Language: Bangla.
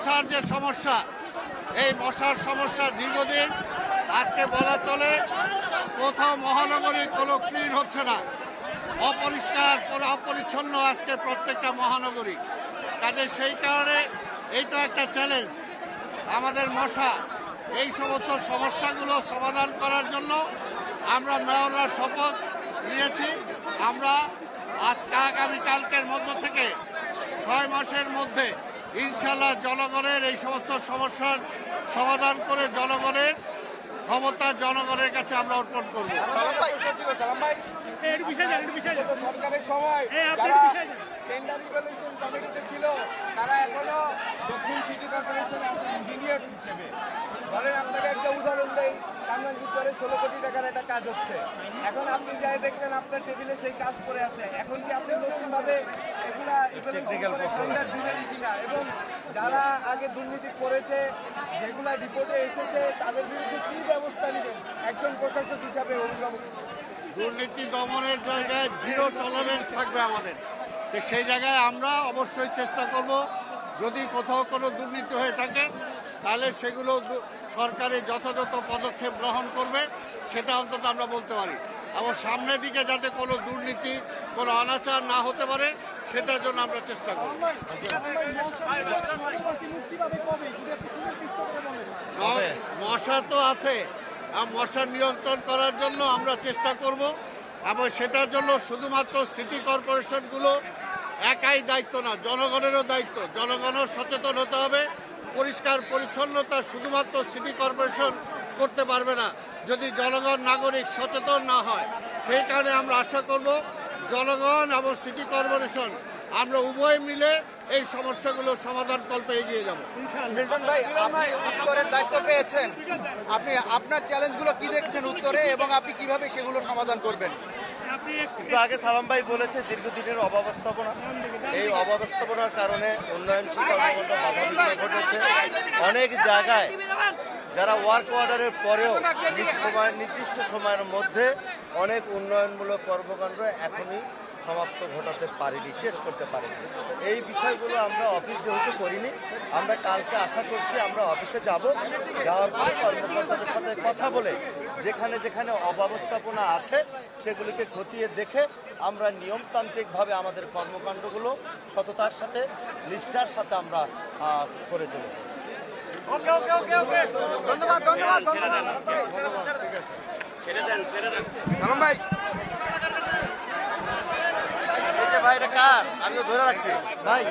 মশার যে সমস্যা, এই মশার সমস্যা দীর্ঘদিন, আজকে বলা চলে কোথাও মহানগরী কোনো ক্লিন হচ্ছে না, অপরিষ্কার অপরিচ্ছন্ন আজকে প্রত্যেকটা মহানগরী। কাজে সেই কারণে এইটা একটা চ্যালেঞ্জ আমাদের মশা। এই সমস্ত সমস্যাগুলো সমাধান করার জন্য আমরা মেয়ররা শপথ নিয়েছি। আমরা আগামীকালকের মধ্য থেকে 6 মাসের মধ্যে ইনশাল্লাহ জনগণের এই সমস্ত সমস্যার সমাধান করে জনগণের ক্ষমতা জনগণের কাছে আমরা অর্পণ করব। সরকারের সময় যারা টেন্ডার রিভলিউশন কমিটিতে ছিল তারা এখনো দক্ষিণ সিটি কর্পোরেশনে আছে ইঞ্জিনিয়ার হিসেবে। ধরেন আপনাকে একটা উদাহরণ দেই, কামরাঙ্গীরচরে 16 কোটি টাকার একটা কাজ হচ্ছে। এখন আপনি যাই দেখলেন আপনার টেবিলে সেই কাজ করে আছে। এখন কি আপনি নতুনভাবে এগুলা টেন্ডার দিবেন কিনা, এবং যারা আগে দুর্নীতি করেছে যেগুলা রিপোর্টে এসেছে তাদের বিরুদ্ধে কি ব্যবস্থা নেবেন একজন প্রশাসক হিসাবে? অভিভাবক দুর্নীতি দমনের জায়গায় জিরো টলারেন্স থাকবে আমাদের। তো সেই জায়গায় আমরা অবশ্যই চেষ্টা করব, যদি কোথাও কোনো দুর্নীতি হয়ে থাকে তাহলে সেগুলো সরকারের যথাযথ পদক্ষেপ গ্রহণ করবে, সেটা অন্তত আমরা বলতে পারি। এবং সামনের দিকে যাতে কোনো দুর্নীতি কোনো অনাচার না হতে পারে সেটার জন্য আমরা চেষ্টা করব। মশা তো আছে, আর মশা নিয়ন্ত্রণ করার জন্য আমরা চেষ্টা করব, এবং সেটার জন্য শুধুমাত্র সিটি কর্পোরেশনগুলো একাই দায়িত্ব না, জনগণেরও দায়িত্ব। জনগণও সচেতন হতে হবে। পরিষ্কার পরিচ্ছন্নতা শুধুমাত্র সিটি কর্পোরেশন করতে পারবে না যদি জনগণ নাগরিক সচেতন না হয়। সেই কারণে আমরা আশা করব জনগণ এবং সিটি কর্পোরেশন আমরা উভয় মিলে এই সমস্যাগুলোর সমাধান কল্পে এগিয়ে যাব। মিল্টন ভাই, আপনি উত্তরের দায়িত্ব পেয়েছেন, আপনি আপনার চ্যালেঞ্জগুলো কি দেখছেন উত্তরে, এবং আপনি কিভাবে সেগুলো সমাধান করবেন? একটু আগে সালাম ভাই বলেছে দীর্ঘদিনের অব্যবস্থাপনা, এই অব্যবস্থাপনার কারণে উন্নয়নশীল কর্মকাণ্ড বাধাবিঘ্ন ঘটেছে। অনেক জায়গায় যারা ওয়ার্ক অর্ডারের পরেও নির্দিষ্ট সময়ের মধ্যে অনেক উন্নয়নমূলক কর্মকাণ্ড এখনই সমাপ্ত ঘটাতে পারিনি, শেষ করতে পারিনি। এই বিষয়গুলো আমরা অফিস যেহেতু করিনি, আমরা কালকে আশা করছি আমরা অফিসে যাওয়ার পরে কর্মকর্তাদের সাথে কথা বলে যেখানে যেখানে অব্যবস্থাপনা আছে সেগুলিকে খতিয়ে দেখে আমরা নিয়মতান্ত্রিকভাবে আমাদের কর্মকাণ্ডগুলো সততার সাথে নিষ্ঠার সাথে আমরা করে চলব। ভাই এটা কার, আমিও ধরে রাখছি ভাই।